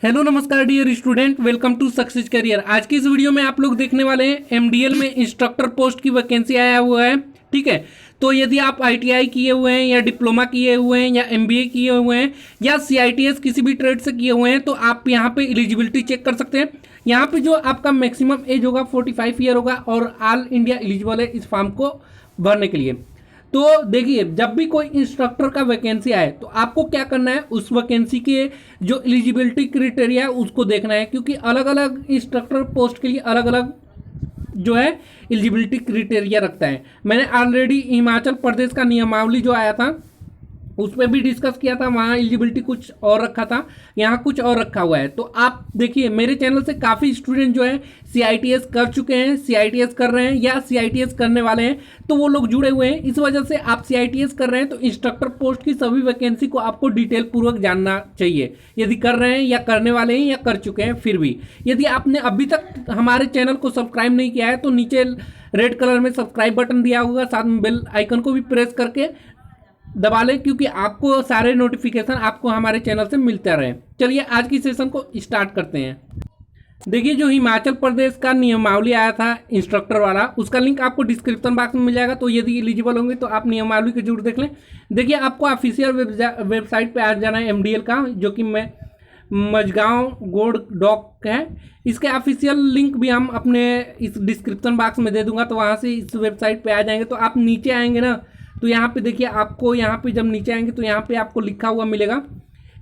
Hello नमस्कार dear student, welcome to success career. आज की इस वीडियो में आप लोग देखने वाले हैं एमडीएल में इंस्ट्रक्टर पोस्ट की वैकेंसी आया हुआ है। ठीक है, तो यदि आप आईटीआई किए हुए हैं या डिप्लोमा किए हुए हैं या एमबीए किए हुए हैं या सीआईटीएस किसी भी ट्रेड से किए हुए हैं तो आप यहाँ पे एलिजिबिलिटी चेक कर सकते हैं। यहाँ पे जो आपका मैक्सिमम एज होगा 45 ईयर होगा और ऑल इंडिया एलिजिबल है इस फॉर्म को भरने के लिए। तो देखिए, जब भी कोई इंस्ट्रक्टर का वैकेंसी आए तो आपको क्या करना है, उस वैकेंसी के जो एलिजिबिलिटी क्राइटेरिया है उसको देखना है, क्योंकि अलग अलग इंस्ट्रक्टर पोस्ट के लिए अलग अलग जो है एलिजिबिलिटी क्राइटेरिया रखता है। मैंने ऑलरेडी हिमाचल प्रदेश का नियमावली जो आया था उस पर भी डिस्कस किया था, वहाँ एलिजिबिलिटी कुछ और रखा था, यहाँ कुछ और रखा हुआ है। तो आप देखिए, मेरे चैनल से काफ़ी स्टूडेंट जो है सीआईटीएस कर चुके हैं, सीआईटीएस कर रहे हैं या सीआईटीएस करने वाले हैं, तो वो लोग जुड़े हुए हैं। इस वजह से आप सीआईटीएस कर रहे हैं तो इंस्ट्रक्टर पोस्ट की सभी वैकेंसी को आपको डिटेल पूर्वक जानना चाहिए, यदि कर रहे हैं या करने वाले हैं या कर चुके हैं। फिर भी यदि आपने अभी तक हमारे चैनल को सब्सक्राइब नहीं किया है तो नीचे रेड कलर में सब्सक्राइब बटन दिया होगा, साथ में बेल आइकन को भी प्रेस करके दबा लें, क्योंकि आपको सारे नोटिफिकेशन आपको हमारे चैनल से मिलते रहे। चलिए आज की सेशन को स्टार्ट करते हैं। देखिए, जो हिमाचल प्रदेश का नियमावली आया था इंस्ट्रक्टर वाला, उसका लिंक आपको डिस्क्रिप्शन बॉक्स में मिल जाएगा। तो यदि एलिजिबल होंगे तो आप नियमावली को जरूर देख लें। देखिए, आपको ऑफिशियल वेबसाइट पे आ जाना है एमडीएल का, जो कि मैं मजगांव गोड डॉक है। इसके ऑफिशियल लिंक भी हम अपने इस डिस्क्रिप्शन बॉक्स में दे दूंगा, तो वहाँ से इस वेबसाइट पे आ जाएंगे। तो आप नीचे आएंगे ना, तो यहाँ पे देखिए, आपको यहाँ पे जब नीचे आएंगे तो यहाँ पे आपको लिखा हुआ मिलेगा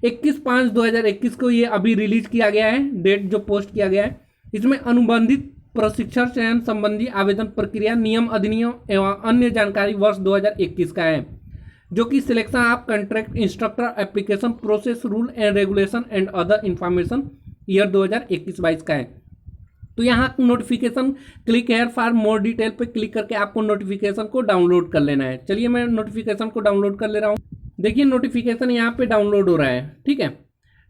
21/5/2021 को ये अभी रिलीज किया गया है, डेट जो पोस्ट किया गया है। इसमें अनुबंधित प्रशिक्षण चयन संबंधी आवेदन प्रक्रिया, नियम, अधिनियम एवं अन्य जानकारी वर्ष 2021 का है, जो कि selection of contract instructor application process rule and regulation and other information year 2021-22 का है। तो यहाँ notification click here for more detail पे क्लिक करके आपको नोटिफिकेशन को डाउनलोड कर लेना है। चलिए मैं नोटिफिकेशन को डाउनलोड कर ले रहा हूँ। देखिए, नोटिफिकेशन यहाँ पे डाउनलोड हो रहा है। ठीक है,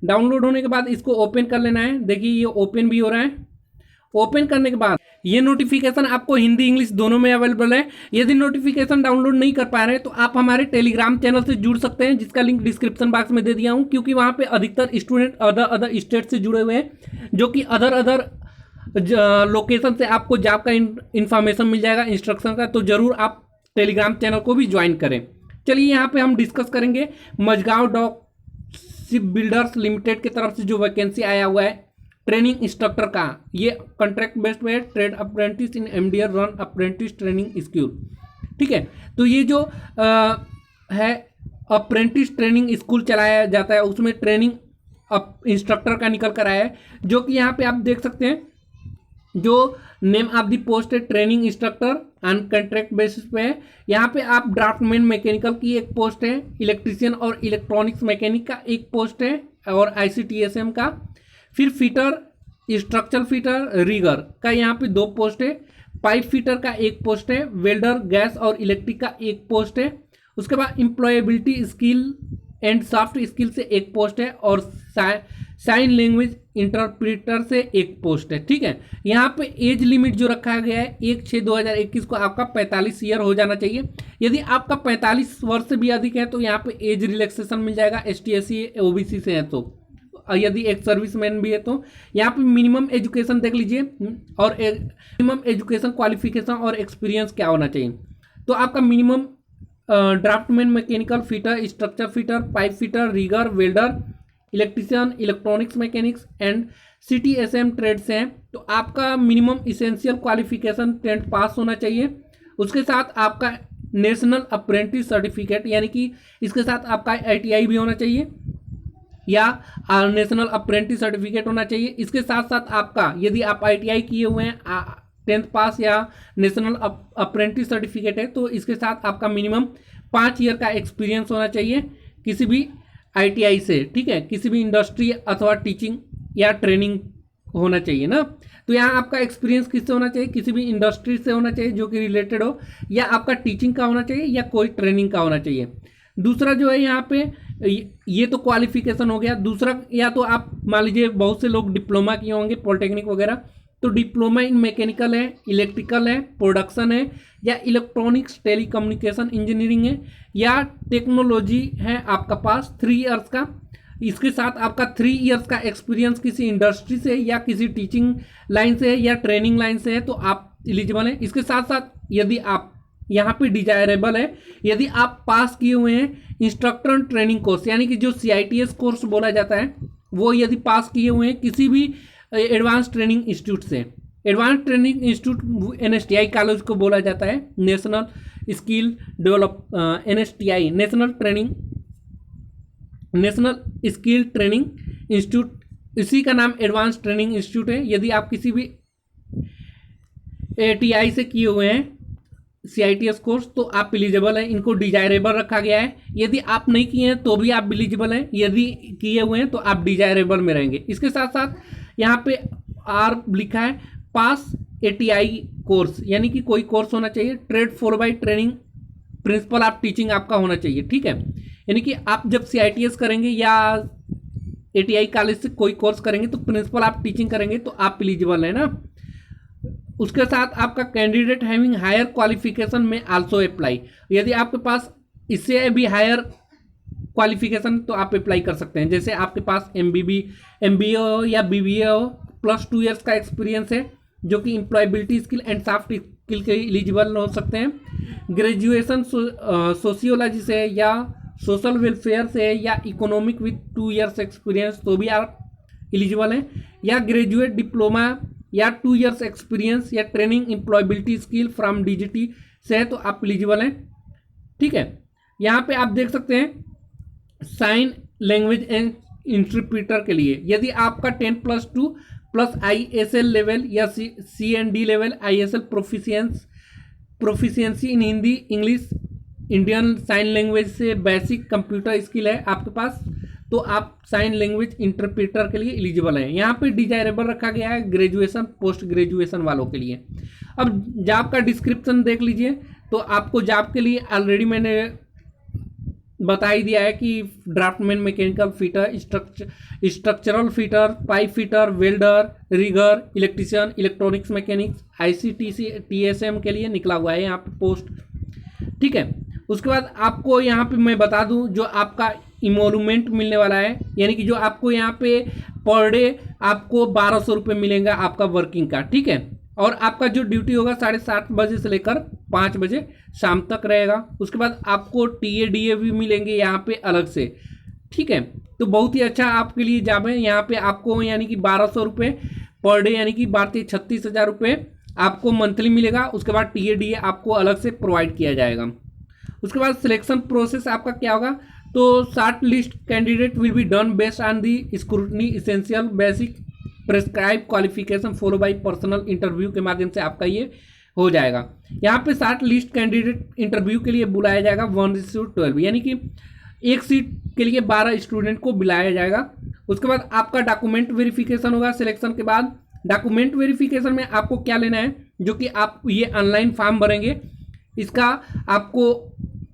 डाउनलोड होने के बाद इसको ओपन कर लेना है। देखिए, ये ओपन भी हो रहा है। ओपन करने के बाद ये नोटिफिकेशन आपको हिंदी इंग्लिश दोनों में अवेलेबल है। यदि नोटिफिकेशन डाउनलोड नहीं कर पा रहे हैं तो आप हमारे टेलीग्राम चैनल से जुड़ सकते हैं, जिसका लिंक डिस्क्रिप्शन बॉक्स में दे दिया हूँ, क्योंकि वहाँ पे अधिकतर स्टूडेंट अदर स्टेट से जुड़े हुए हैं, जो कि अदर लोकेशन से आपको जॉब का इंफॉर्मेशन मिल जाएगा, इंस्ट्रक्शन का। तो जरूर आप टेलीग्राम चैनल को भी ज्वाइन करें। चलिए, यहाँ पे हम डिस्कस करेंगे Mazagon dock ship builders limited की तरफ से जो वैकेंसी आया हुआ है ट्रेनिंग इंस्ट्रक्टर का। ये कॉन्ट्रैक्ट बेस्ड पे trade apprentice in MDL run apprentice training school. ठीक है, तो ये जो है अप्रेंटिस ट्रेनिंग स्कूल चलाया जाता है, उसमें ट्रेनिंग इंस्ट्रक्टर का निकल कर आया है, जो कि यहाँ पे आप देख सकते हैं। जो नेम ऑफ द पोस्ट है training instructor on contract basis पे है। यहाँ पे आप ड्राफ्टमैन मैकेनिकल की एक पोस्ट है, इलेक्ट्रीशियन और इलेक्ट्रॉनिक्स मैकेनिक का एक पोस्ट है, और आईसीटीएसएम का। फिर फिटर, स्ट्रक्चरल फिटर, रिगर का यहाँ पे 2 पोस्ट है। पाइप फिटर का एक पोस्ट है। वेल्डर, गैस और इलेक्ट्रिक का एक पोस्ट है। उसके बाद employability skill and soft skill से एक पोस्ट है, और साइन लैंग्वेज इंटरप्रेटर से एक पोस्ट है। ठीक है, यहाँ पे एज लिमिट जो रखा गया है 1/6/2021 को आपका 45 ईयर हो जाना चाहिए। यदि आपका 45 वर्ष से भी अधिक है तो यहाँ पे एज रिलैक्सेशन मिल जाएगा, ST SC OBC से है तो। यदि एक सर्विसमैन भी है तो यहाँ पे मिनिमम एजुकेशन देख लीजिए, और मिनिमम एजुकेशन क्वालिफिकेशन और एक्सपीरियंस क्या होना चाहिए। तो आपका minimum draftsman mechanical, fitter, structure fitter, pipe fitter, rigger, welder, electrician, electronics mechanics and CTSM trade से हैं। तो आपका मिनिमम इसेंशियल क्वालिफिकेशन 10th पास होना चाहिए। उसके साथ आपका नेशनल अप्रेंटिस सर्टिफिकेट, यानी कि इसके साथ आपका ITI भी होना चाहिए या नेशनल अप्रेंटिस सर्टिफिकेट होना चाहिए। इसके साथ साथ आपका, यदि आप ITI किए हुए हैं, 10th पास या नेशनल अप्रेंटिस सर्टिफिकेट है, तो इसके साथ आपका मिनिमम 5 ईयर का एक्सपीरियंस होना चाहिए किसी भी ITI से। ठीक है, किसी भी इंडस्ट्री अथवा टीचिंग या ट्रेनिंग होना चाहिए ना। तो यहाँ आपका एक्सपीरियंस किससे होना चाहिए, किसी भी इंडस्ट्री से होना चाहिए जो कि रिलेटेड हो, या आपका टीचिंग का होना चाहिए या कोई ट्रेनिंग का होना चाहिए। दूसरा जो है यहाँ पे, ये तो क्वालिफिकेशन हो गया। दूसरा, या तो आप मान लीजिए बहुत से लोग डिप्लोमा किए होंगे पॉलिटेक्निक वगैरह, तो डिप्लोमा इन मैकेनिकल है, इलेक्ट्रिकल है, प्रोडक्शन है, या इलेक्ट्रॉनिक्स टेलीकम्युनिकेशन इंजीनियरिंग है, या टेक्नोलॉजी है आपका पास 3 इयर्स का, इसके साथ आपका 3 इयर्स का एक्सपीरियंस किसी इंडस्ट्री से या किसी टीचिंग लाइन से या ट्रेनिंग लाइन से है तो आप एलिजिबल हैं। इसके साथ साथ यदि आप यहाँ पे डिजायरेबल है, यदि आप पास किए हुए हैं इंस्ट्रक्टर ट्रेनिंग कोर्स, यानी कि जो CITS कोर्स बोला जाता है, वो यदि पास किए हुए हैं किसी भी एडवांस ट्रेनिंग इंस्टीट्यूट से। Advance training institute NSTI college को बोला जाता है, national skill develop NSTI national skill training institute, इसी का नाम एडवांस ट्रेनिंग इंस्टीट्यूट है। यदि आप किसी भी ATI से किए हुए हैं CITS कोर्स तो आप एलिजिबल हैं, इनको डिजायरेबल रखा गया है। यदि आप नहीं किए हैं तो भी आप एलिजिबल हैं, यदि किए हुए हैं तो आप डिजायरेबल में रहेंगे। इसके साथ साथ यहाँ पे R लिखा है पास ATI कोर्स, यानी कि कोई कोर्स होना चाहिए, trade follow by training principle of teaching आपका होना चाहिए, ठीक है। यानी कि आप जब CITS करेंगे या ATI कॉलेज से कोई कोर्स करेंगे तो प्रिंसिपल ऑफ टीचिंग करेंगे तो आप एलिजिबल है ना। उसके साथ आपका कैंडिडेट हैविंग हायर क्वालिफिकेशन में आल्सो अप्लाई, यदि आपके पास इससे भी हायर क्वालिफिकेशन तो आप अप्लाई कर सकते हैं। जैसे आपके पास MBA हो या BBA हो, प्लस 2 इयर्स का एक्सपीरियंस है, जो कि employability skill and soft skill के एलिजिबल हो सकते हैं। ग्रेजुएशन सोशियोलॉजी से या सोशल वेलफेयर से या इकोनॉमिक विथ 2 इयर्स एक्सपीरियंस तो भी आप एलिजिबल हैं, या ग्रेजुएट डिप्लोमा या 2 इयर्स एक्सपीरियंस या training employability skill from DGT से है तो आप एलिजिबल हैं, ठीक है। यहाँ पे आप देख सकते हैं साइन लैंग्वेज एंड इंटरप्रीटर के लिए, यदि आपका 10+2 प्लस ISL लेवल या CND level ISL proficiency in Hindi, English, Indian sign language से बेसिक कंप्यूटर स्किल है आपके पास तो आप साइन लैंग्वेज इंटरप्रीटर के लिए एलिजिबल हैं। यहाँ पे डिजायरेबल रखा गया है ग्रेजुएशन पोस्ट ग्रेजुएशन वालों के लिए। अब जॉब का डिस्क्रिप्शन देख लीजिए, तो आपको जॉब के लिए ऑलरेडी मैंने बता ही दिया है कि draftsman, mechanical fitter, structural fitter, pipe fitter, welder, rigger, electrician, electronics mechanics, ICTC TSM के लिए निकला हुआ है यहाँ पे पोस्ट, ठीक है। उसके बाद आपको यहाँ पे मैं बता दूँ जो आपका इमोलूमेंट मिलने वाला है, यानी कि जो आपको यहाँ पे पर डे आपको 1200 रुपये मिलेगा आपका वर्किंग का, ठीक है। और आपका जो ड्यूटी होगा 7:30 बजे से लेकर 5 बजे शाम तक रहेगा। उसके बाद आपको TADA भी मिलेंगे यहाँ पे अलग से, ठीक है। तो बहुत ही अच्छा आपके लिए जॉब है। यहाँ पे आपको यानी कि 1200 रुपये पर डे, यानी कि 36,000 रुपये आपको मंथली मिलेगा। उसके बाद TADA आपको अलग से प्रोवाइड किया जाएगा। उसके बाद सिलेक्शन प्रोसेस आपका क्या होगा, तो short list candidate will be done based on the scrutiny essential basic prescribe qualification follow by personal interview के माध्यम से आपका ये हो जाएगा। यहाँ पे शॉर्ट लिस्ट कैंडिडेट इंटरव्यू के लिए बुलाया जाएगा 1:12, यानी कि एक सीट के लिए 12 स्टूडेंट को बुलाया जाएगा। उसके बाद आपका डॉक्यूमेंट वेरिफिकेशन होगा सिलेक्शन के बाद। डॉक्यूमेंट वेरिफिकेशन में आपको क्या लेना है, जो कि आप ये ऑनलाइन फॉर्म भरेंगे, इसका आपको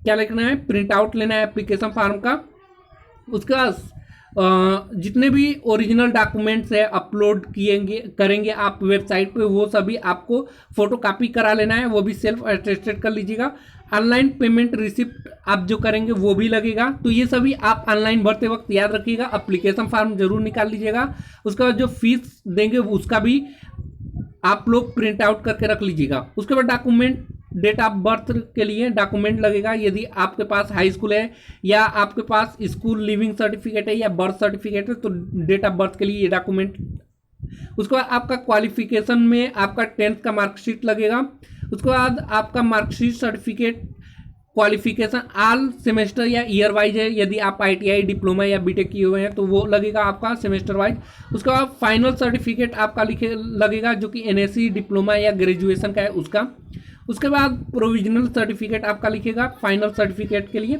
क्या लिखना है, प्रिंट आउट लेना है एप्लीकेशन फॉर्म का। उसके बाद जितने भी ओरिजिनल डॉक्यूमेंट्स है अपलोड करेंगे आप वेबसाइट पे, वो सभी आपको फोटो कॉपी करा लेना है, वो भी सेल्फ अटेस्टेड कर लीजिएगा। ऑनलाइन पेमेंट रिसिप्ट आप जो करेंगे वो भी लगेगा, तो ये सभी आप ऑनलाइन भरते वक्त याद रखिएगा। एप्लीकेशन फॉर्म जरूर निकाल लीजिएगा। उसके बाद जो फीस देंगे उसका भी आप लोग प्रिंट आउट करके रख लीजिएगा। उसके बाद डॉक्यूमेंट, डेट ऑफ बर्थ के लिए डॉक्यूमेंट लगेगा, यदि आपके पास हाई स्कूल है या आपके पास स्कूल लिविंग सर्टिफिकेट है या बर्थ सर्टिफिकेट है तो डेट ऑफ बर्थ के लिए ये डॉक्यूमेंट। उसके बाद आपका क्वालिफिकेशन में आपका 10th का मार्कशीट लगेगा। उसके बाद आपका marksheet, certificate, qualification all semester या ईयर वाइज है, यदि आप ITI डिप्लोमा या BTech किए हुए हैं तो वो लगेगा आपका सेमेस्टर वाइज। उसके बाद फाइनल सर्टिफिकेट आपका लगेगा जो कि NSC डिप्लोमा या ग्रेजुएशन का है उसका। उसके बाद प्रोविजनल सर्टिफिकेट आपका लिखेगा फाइनल सर्टिफिकेट के लिए।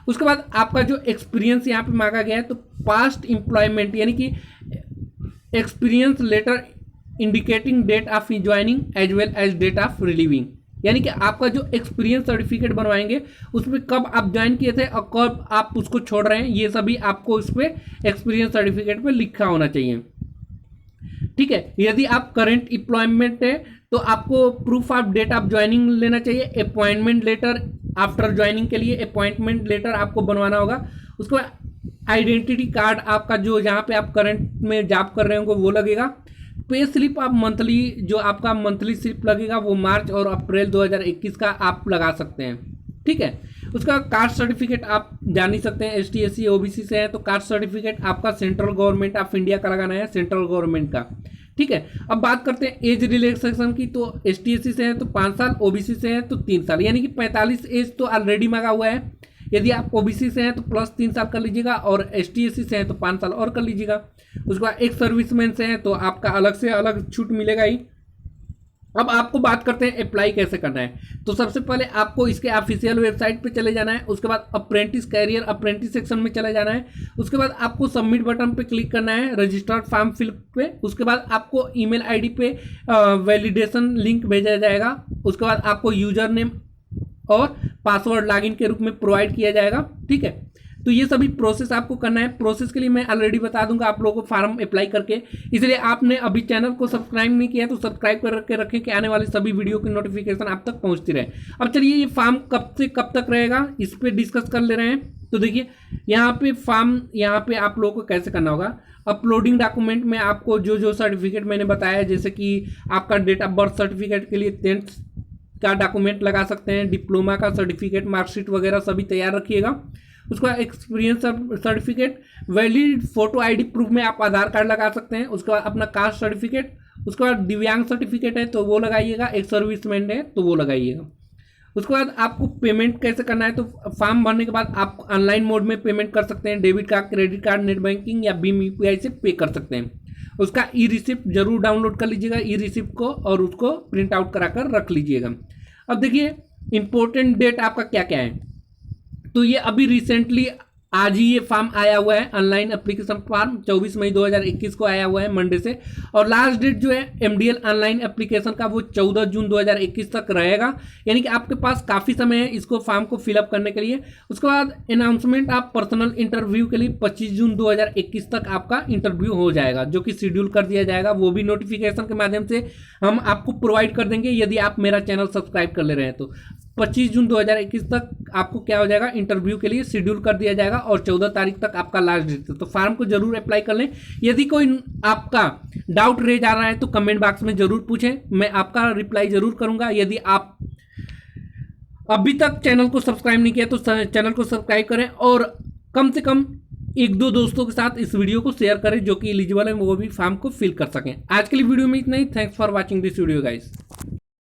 उसके बाद आपका जो एक्सपीरियंस यहाँ पे मांगा गया है तो पास्ट एम्प्लॉयमेंट, यानी कि experience letter indicating date of joining as well as date of relieving, यानी कि आपका जो एक्सपीरियंस सर्टिफिकेट बनवाएंगे उसमें कब आप ज्वाइन किए थे और कब आप उसको छोड़ रहे हैं, ये सभी आपको इस पर एक्सपीरियंस सर्टिफिकेट पे लिखा होना चाहिए, ठीक है। यदि आप करंट एम्प्लॉयमेंट है तो आपको proof of date of joining लेना चाहिए। अपॉइंटमेंट लेटर आफ्टर ज्वाइनिंग के लिए अपॉइंटमेंट लेटर आपको बनवाना होगा। उसके बाद आइडेंटिटी कार्ड आपका जो जहाँ पे आप करंट में जॉब कर रहे होंगे वो लगेगा। पे स्लिप आप मंथली जो आपका मंथली स्लिप लगेगा वो मार्च और अप्रैल 2021 का आप लगा सकते हैं, ठीक है। उसका कास्ट सर्टिफिकेट आप जान ही सकते हैं, ST SC OBC से है तो कास्ट सर्टिफिकेट आपका सेंट्रल गवर्नमेंट ऑफ इंडिया का लगाना है, सेंट्रल गवर्नमेंट का, ठीक है। अब बात करते हैं एज रिलैक्सेशन की, तो ST SC से है तो 5 साल, OBC से है तो 3 साल, यानी कि 45 एज तो ऑलरेडी मांगा हुआ है। यदि आप OBC से हैं तो प्लस 3 साल कर लीजिएगा और ST SC से हैं तो 5 साल और कर लीजिएगा। उसके बाद एक सर्विसमैन से हैं तो आपका अलग से अलग छूट मिलेगा ही। अब आपको बात करते हैं अप्लाई कैसे करना है। तो सबसे पहले आपको इसके ऑफिशियल वेबसाइट पे चले जाना है, उसके बाद अप्रेंटिस कैरियर अप्रेंटिस सेक्शन में चले जाना है, उसके बाद आपको सबमिट बटन पे क्लिक करना है, रजिस्टर्ड फॉर्म फिल पे, उसके बाद आपको ईमेल आईडी पे वैलिडेशन लिंक भेजा जाएगा, उसके बाद आपको यूजर नेम और पासवर्ड लॉगिन के रूप में प्रोवाइड किया जाएगा, ठीक है। तो ये सभी प्रोसेस आपको करना है। प्रोसेस के लिए मैं ऑलरेडी बता दूंगा आप लोगों को फॉर्म अप्लाई करके, इसलिए आपने अभी चैनल को सब्सक्राइब नहीं किया तो सब्सक्राइब करके रखें कि आने वाली सभी वीडियो की नोटिफिकेशन आप तक पहुंचती रहे। अब चलिए ये फॉर्म कब से कब तक रहेगा इस पर डिस्कस कर ले रहे हैं। तो देखिए यहाँ पे फॉर्म यहाँ पे आप लोगों को कैसे करना होगा। अपलोडिंग डॉक्यूमेंट में आपको जो जो सर्टिफिकेट मैंने बताया, जैसे कि आपका डेट ऑफ बर्थ सर्टिफिकेट के लिए 10th का डॉक्यूमेंट लगा सकते हैं, डिप्लोमा का सर्टिफिकेट मार्कशीट वगैरह सभी तैयार रखिएगा। उसका experience certificate, valid photo ID proof में आप आधार कार्ड लगा सकते हैं। उसके बाद अपना कास्ट सर्टिफिकेट, उसके बाद दिव्यांग सर्टिफिकेट है तो वो लगाइएगा, एक सर्विसमैन है तो वो लगाइएगा। उसके बाद आपको पेमेंट कैसे करना है, तो फॉर्म भरने के बाद आप ऑनलाइन मोड में पेमेंट कर सकते हैं, debit card, credit card, net banking या भीम UPI से पे कर सकते हैं। उसका ई-रिसिप्ट जरूर डाउनलोड कर लीजिएगा, ई-रिसिप्ट को, और उसको प्रिंट आउट कराकर रख लीजिएगा। अब देखिए इंपॉर्टेंट डेट आपका क्या क्या है। तो ये अभी रिसेंटली आज ही ये फॉर्म आया हुआ है, ऑनलाइन एप्लीकेशन फॉर्म 24 मई 2021 को आया हुआ है मंडे से, और लास्ट डेट जो है MDL ऑनलाइन एप्लीकेशन का वो 14 जून 2021 तक रहेगा, यानी कि आपके पास काफ़ी समय है इसको फॉर्म को फिलअप करने के लिए। उसके बाद अनाउंसमेंट आप पर्सनल इंटरव्यू के लिए 25 जून 2021 तक आपका इंटरव्यू हो जाएगा, जो कि शेड्यूल कर दिया जाएगा, वो भी नोटिफिकेशन के माध्यम से हम आपको प्रोवाइड कर देंगे यदि आप मेरा चैनल सब्सक्राइब कर ले रहे हैं तो। 25 जून 2021 तक आपको क्या हो जाएगा, इंटरव्यू के लिए शेड्यूल कर दिया जाएगा और 14 तारीख तक आपका लास्ट डेट है। तो फॉर्म को जरूर अप्लाई कर लें। यदि कोई आपका डाउट रह जा रहा है तो कमेंट बॉक्स में जरूर पूछें, मैं आपका रिप्लाई जरूर करूंगा। यदि आप अभी तक चैनल को सब्सक्राइब नहीं किया तो चैनल को सब्सक्राइब करें और कम से कम 1-2 दोस्तों के साथ इस वीडियो को शेयर करें जो कि एलिजिबल है, वो भी फॉर्म को फिल कर सकें। आज के लिए वीडियो में इतना ही। Thanks for watching this video guys.